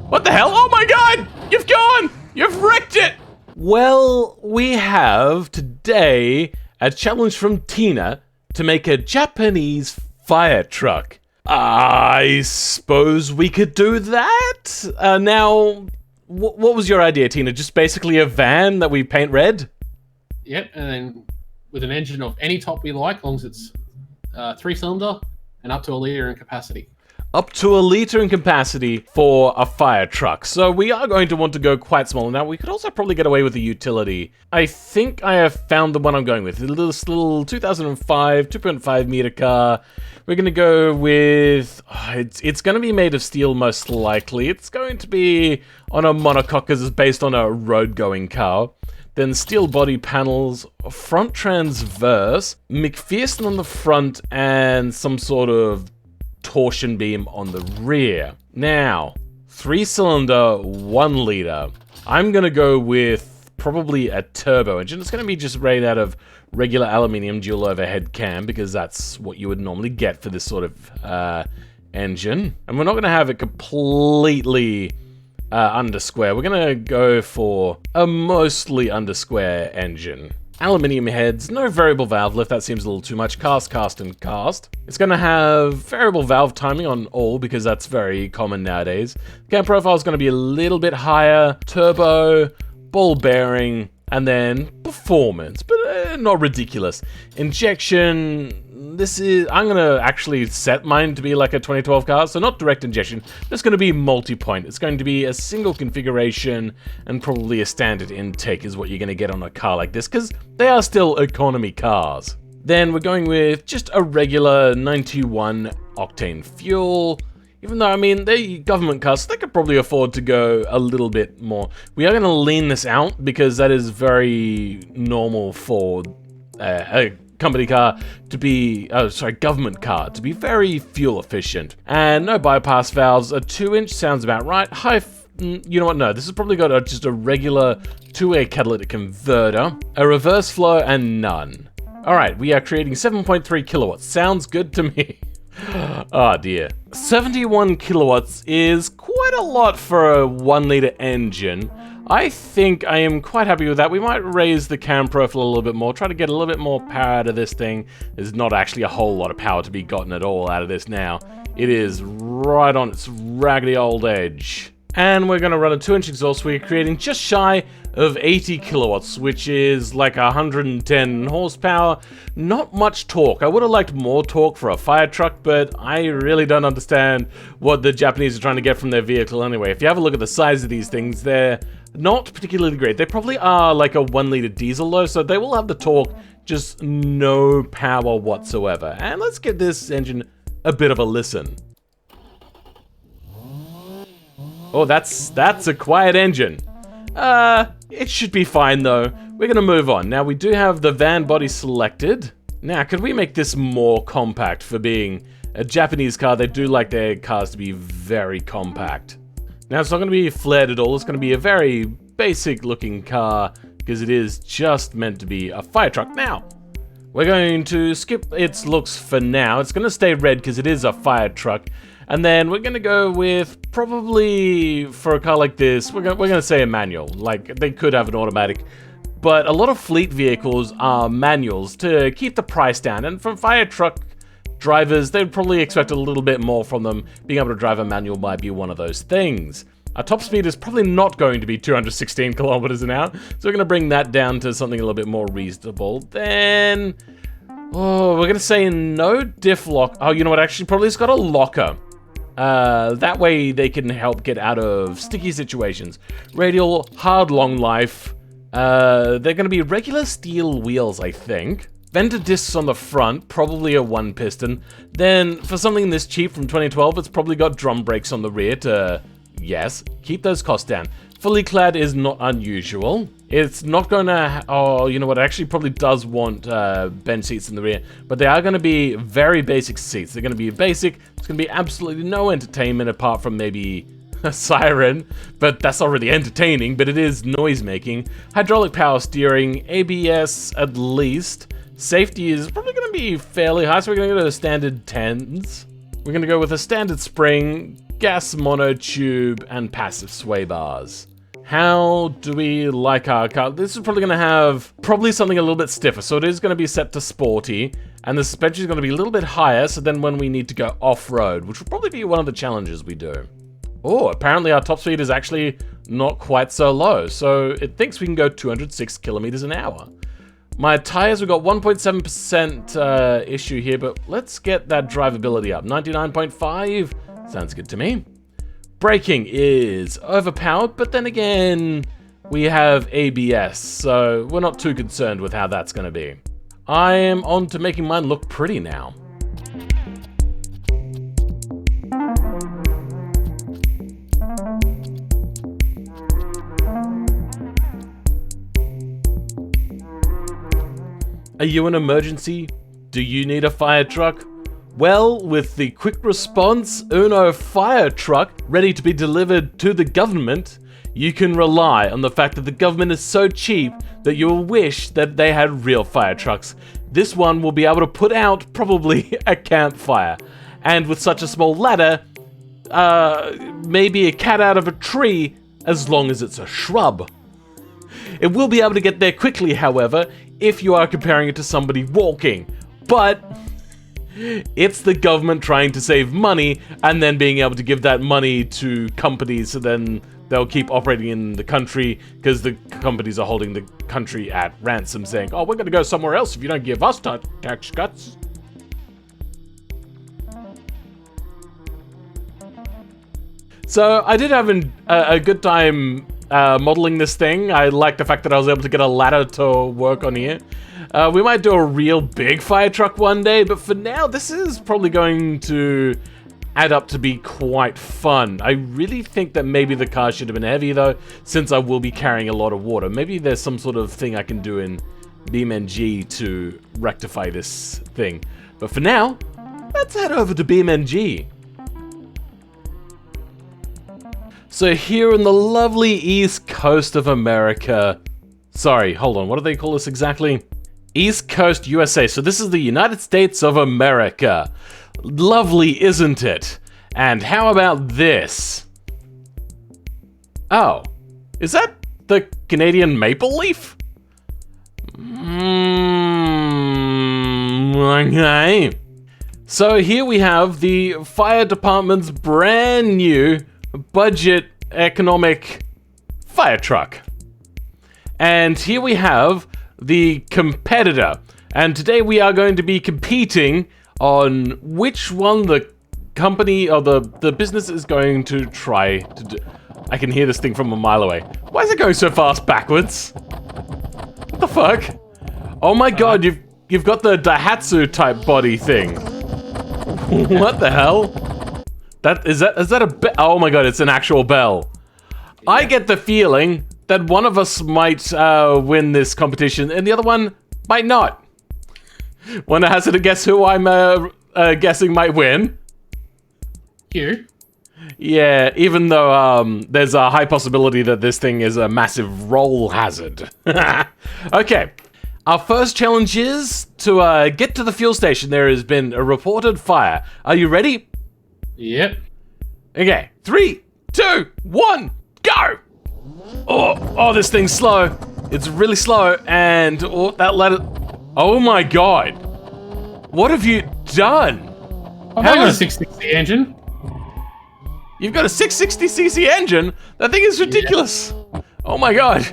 What the hell? Oh my god! You've gone! You've wrecked it! Well, we have today a challenge from Tina to make a Japanese fire truck. I suppose we could do that? Now, what was your idea, Tina? Just basically a van that we paint red? Yep, and then with an engine of any type we like, as long as it's 3-cylinder and up to 1 litre in capacity. Up to 1 litre in capacity for a fire truck. So we are going to want to go quite small. Now, we could also probably get away with a utility. I think I have found the one I'm going with. This little 2005 2.5 meter car. We're going to go with... it's going to be made of steel, most likely. It's going to be on a monocoque because it's based on a road-going car. Then steel body panels, front transverse, McPherson on the front, and some sort of torsion beam on the rear. Now, 3-cylinder, 1 litre. I'm gonna go with probably a turbo engine. It's gonna be just made out of regular aluminium dual overhead cam because that's what you would normally get for this sort of engine. And we're not gonna have it completely under square. We're gonna go for a mostly under square engine. Aluminium heads, no variable valve lift, that seems a little too much. Cast, cast, and cast. It's going to have variable valve timing on all because that's very common nowadays. Cam profile is going to be a little bit higher. Turbo, ball bearing, and then performance, but not ridiculous. Injection, I'm going to actually set mine to be like a 2012 car, so not direct injection. It's going to be multi-point. It's going to be a single configuration and probably a standard intake is what you're going to get on a car like this because they are still economy cars. Then we're going with just a regular 91 octane fuel. Even though, I mean, they government cars, so they could probably afford to go a little bit more. We are going to lean this out because that is very normal for a company car to be, government car to be very fuel efficient. And no bypass valves. A 2-inch sounds about right. You know what? No, this has probably got just a regular 2-way catalytic converter, a reverse flow, and none. All right, we are creating 7.3 kilowatts. Sounds good to me. Oh dear. 71 kilowatts is quite a lot for a 1 litre engine. I think I am quite happy with that. We might raise the cam profile a little bit more, try to get a little bit more power out of this thing. There's not actually a whole lot of power to be gotten at all out of this now. It is right on its raggedy old edge. And we're going to run a 2-inch exhaust. We're creating just shy of 80 kilowatts, which is like 110 horsepower. Not much torque. I would have liked more torque for a fire truck, but I really don't understand what the Japanese are trying to get from their vehicle anyway. If you have a look at the size of these things, they're not particularly great. They probably are like a 1 litre diesel though, so they will have the torque, just no power whatsoever. And let's give this engine a bit of a listen. Oh, that's a quiet engine. It should be fine though. We're gonna move on. Now we do have the van body selected. Now, could we make this more compact for being a Japanese car? They do like their cars to be very compact. Now, it's not gonna be flared at all. It's gonna be a very basic looking car because it is just meant to be a fire truck. Now, we're going to skip its looks for now. It's gonna stay red because it is a fire truck. And then we're gonna go with probably, for a car like this, we're gonna say a manual. Like, they could have an automatic, but a lot of fleet vehicles are manuals to keep the price down. And from fire truck drivers, they'd probably expect a little bit more from them. Being able to drive a manual might be one of those things. Our top speed is probably not going to be 216 kilometers an hour, so we're gonna bring that down to something a little bit more reasonable. Then, we're gonna say no diff lock. Oh, you know what? Actually, probably it's got a locker. That way they can help get out of sticky situations. Radial, hard long life. They're going to be regular steel wheels, I think. Venter discs on the front, probably a 1-piston. Then, for something this cheap from 2012, it's probably got drum brakes on the rear to, yes, keep those costs down. Fully clad is not unusual. It's not going to, oh, you know what, it actually probably does want bench seats in the rear, but they are going to be very basic seats. They're going to be basic. It's going to be absolutely no entertainment apart from maybe a siren, but that's already entertaining, but it is noise making. Hydraulic power steering, ABS at least. Safety is probably going to be fairly high, so we're going to go to the standard 10s. We're going to go with a standard spring. gas monotube, and passive sway bars. How do we like our car? This is probably going to have something a little bit stiffer. So it is going to be set to sporty, and the suspension is going to be a little bit higher. So then when we need to go off-road, which will probably be one of the challenges we do. Oh, apparently our top speed is actually not quite so low. So it thinks we can go 206 kilometers an hour. My tires, we've got 1.7% issue here, but let's get that drivability up. 99.5, sounds good to me. Braking is overpowered, but then again, we have ABS, so we're not too concerned with how that's going to be. I am on to making mine look pretty now. Are you an emergency? Do you need a fire truck? Well, with the quick response Uno fire truck ready to be delivered to the government, you can rely on the fact that the government is so cheap that you'll wish that they had real fire trucks. This one will be able to put out probably a campfire. And with such a small ladder, maybe a cat out of a tree, as long as it's a shrub. It will be able to get there quickly, however, if you are comparing it to somebody walking. But it's the government trying to save money and then being able to give that money to companies, so then they'll keep operating in the country because the companies are holding the country at ransom, saying, oh, we're going to go somewhere else if you don't give us tax cuts. So I did have a good time modeling this thing. I like the fact that I was able to get a ladder to work on here. We might do a real big fire truck one day, but for now, this is probably going to add up to be quite fun. I really think that maybe the car should have been heavy though, since I will be carrying a lot of water. Maybe there's some sort of thing I can do in BeamMP to rectify this thing. But for now, let's head over to BeamMP. So here in the lovely East Coast of America, sorry, hold on, what do they call this exactly? East Coast, USA. So this is the United States of America. Lovely, isn't it? And how about this? Oh, is that the Canadian maple leaf? Okay. So here we have the fire department's brand new budget economic fire truck. And here we have the competitor. And today we are going to be competing on which one the company or the business is going to try to do. I can hear this thing from a mile away. Why is it going so fast backwards? What the fuck? Oh my god, you've got the Daihatsu type body thing. What the hell? Is that a bell? Oh my god, it's an actual bell. Yeah. I get the feeling that one of us might win this competition and the other one might not. Want to hazard a guess who I'm guessing might win? You? Yeah, even though there's a high possibility that this thing is a massive roll hazard. Okay, our first challenge is to get to the fuel station. There has been a reported fire. Are you ready? Yep. Okay, 3, 2, 1, go! Oh, this thing's slow. It's really slow, and that ladder. Oh my god! What have you done? I've got a 660 engine. You've got a 660cc engine? That thing is ridiculous. Yeah. Oh my god!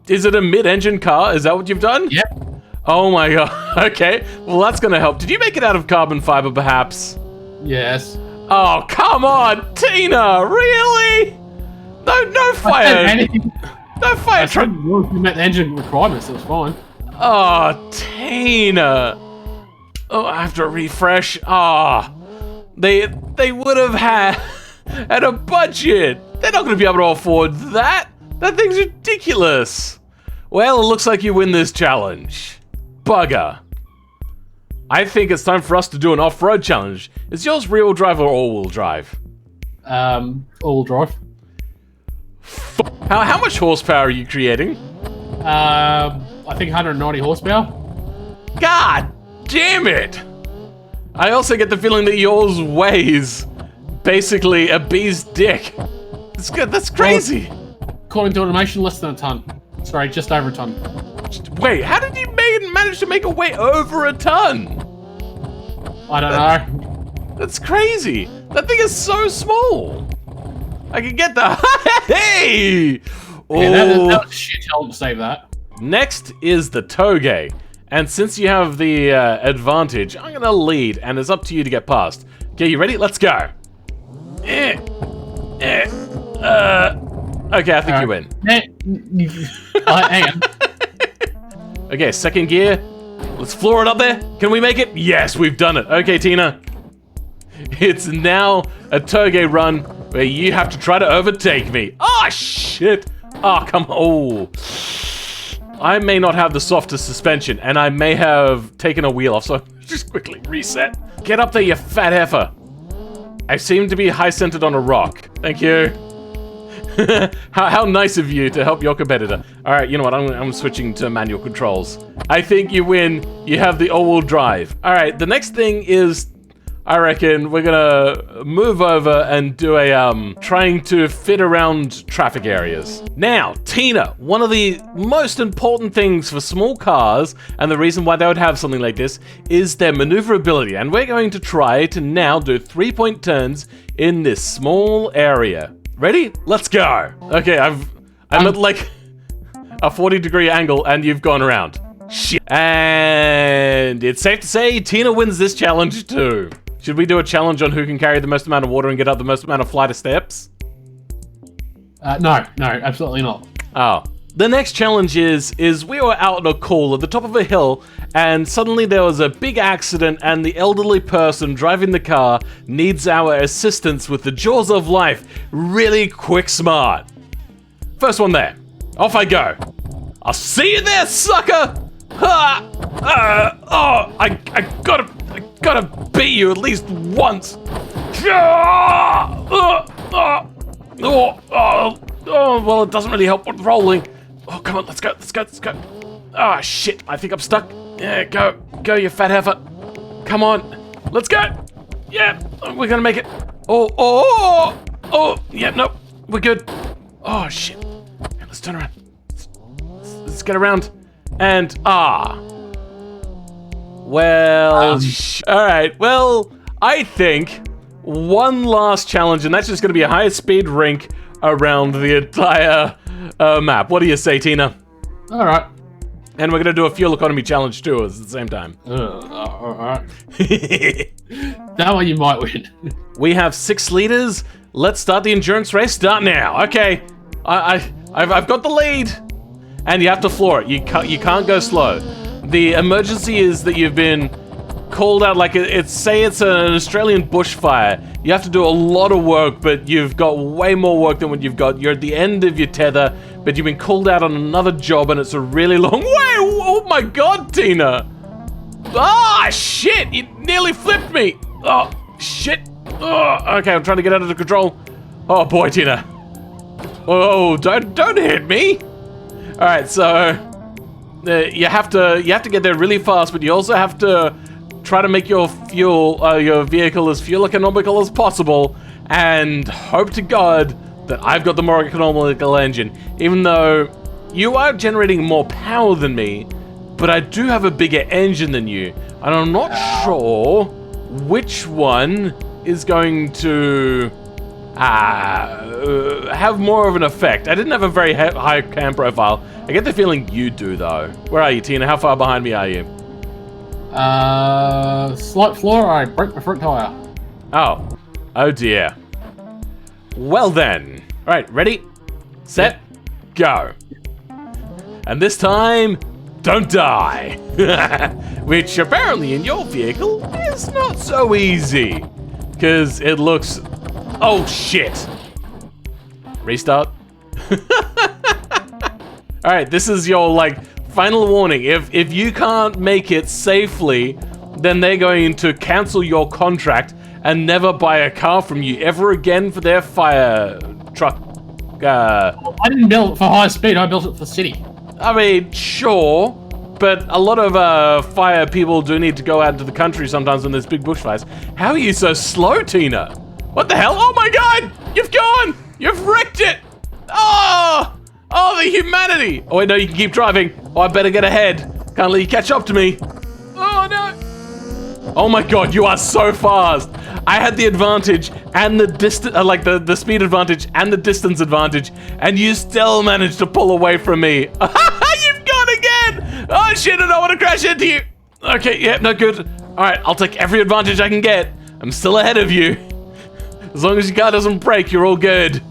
Is it a mid-engine car? Is that what you've done? Yep. Oh my god. Okay. Well, that's gonna help. Did you make it out of carbon fiber, perhaps? Yes. Oh, come on, Tina! Really? No fire. No fire truck. You met the engine requirements. It was fine. Oh, Tina. Oh, I have to refresh. Ah, they would have had a budget. They're not going to be able to afford that. That thing's ridiculous. Well, it looks like you win this challenge. Bugger. I think it's time for us to do an off-road challenge. Is yours rear-wheel drive or all-wheel drive? All-wheel drive. How much horsepower are you creating? I think 190 horsepower. God damn it! I also get the feeling that yours weighs basically a bee's dick. That's good. That's crazy. Well, according to automation, less than a ton. Sorry, just over a ton. Wait, how did you manage to make it way over a ton? I don't know. That's crazy. That thing is so small. I can get the hey. Yeah, that was shit hell to save that. Next is the toge. And since you have the advantage, I'm gonna lead, and it's up to you to get past. Okay, you ready? Let's go. Okay, I think you win. Hang on. Okay, second gear. Let's floor it up there. Can we make it? Yes, we've done it. Okay, Tina. It's now a toge run where you have to try to overtake me. Oh, shit. Oh, come on. Oh. I may not have the softest suspension, and I may have taken a wheel off, so just quickly reset. Get up there, you fat heifer. I seem to be high-centered on a rock. Thank you. how nice of you to help your competitor. All right, you know what? I'm switching to manual controls. I think you win. You have the all-wheel drive. All right, the next thing is, I reckon we're gonna move over and do a trying to fit around traffic areas. Now, Tina, one of the most important things for small cars, and the reason why they would have something like this, is their maneuverability. And we're going to try to now do 3-point turns in this small area. Ready? Let's go. Okay, I'm at like a 40-degree angle, and you've gone around. Shit. And it's safe to say Tina wins this challenge too. Should we do a challenge on who can carry the most amount of water and get up the most amount of flight of steps? No, absolutely not. Oh. The next challenge is we were out in a call at the top of a hill, and suddenly there was a big accident, and the elderly person driving the car needs our assistance with the jaws of life. Really quick smart. First one there. Off I go. I'll see you there, sucker! I gotta beat you at least once. Well, it doesn't really help with rolling. Oh, come on, let's go. Oh, shit, I think I'm stuck. Yeah, go, you fat heifer. Come on, let's go. Yeah, we're gonna make it. Oh, yeah, no, we're good. Oh, shit. Let's turn around. Let's get around. And, well, all right. Well, I think one last challenge, and that's just going to be a higher speed rink around the entire map. What do you say, Tina? All right. And we're going to do a fuel economy challenge too at the same time. All right. That one you might win. We have 6 liters. Let's start the endurance race. Start now. Okay. I've got the lead. And you have to floor it. You can't go slow. The emergency is that you've been called out, like say it's an Australian bushfire. You have to do a lot of work, but you've got way more work than what you've got. You're at the end of your tether, but you've been called out on another job, and it's a really long way. Oh my God, Tina. Shit, you nearly flipped me. Oh, shit. Okay, I'm trying to get out of the control. Oh boy, Tina. Oh, don't hit me. All right, so you have to get there really fast, but you also have to try to make your vehicle as fuel economical as possible, and hope to God that I've got the more economical engine. Even though you are generating more power than me, but I do have a bigger engine than you, and I'm not sure which one is going to have more of an effect. I didn't have a very high cam profile. I get the feeling you do, though. Where are you, Tina? How far behind me are you? Slight flaw, I broke my front tire. Oh dear. Well then. All right, ready, set, go. And this time, don't die. Which apparently in your vehicle is not so easy. Because it looks... Oh, shit. Restart. All right, this is your, final warning. If you can't make it safely, then they're going to cancel your contract and never buy a car from you ever again for their fire truck. I didn't build it for high speed, I built it for city. I mean, sure, but a lot of fire people do need to go out into the country sometimes when there's big bushfires. How are you so slow, Tina? What the hell? Oh my god! You've gone! You've wrecked it! Oh! Oh, the humanity! Oh, wait, no, you can keep driving. Oh, I better get ahead. Can't let you catch up to me. Oh, no! Oh my god, you are so fast! I had the advantage and the distance, like the speed advantage and the distance advantage, and you still managed to pull away from me. You've gone again! Oh shit, I don't want to crash into you! Okay, yeah, no good. Alright, I'll take every advantage I can get. I'm still ahead of you. As long as your car doesn't break, you're all good.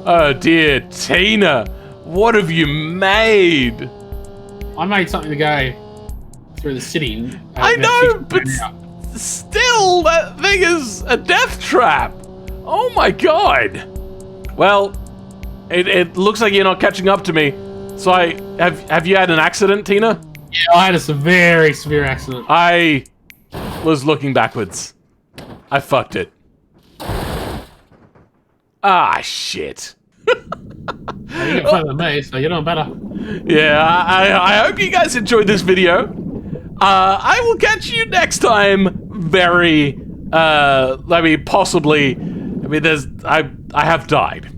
Oh dear, Tina, what have you made? I made something to go through the city. I know, but still, that thing is a death trap. Oh my god. Well, it looks like you're not catching up to me. So have you had an accident, Tina? Yeah, I had a very severe accident. I was looking backwards. I fucked it. Ah, shit. You got further than me, so you're doing better. Yeah, I hope you guys enjoyed this video. I will catch you next time. Possibly. I mean, I have died.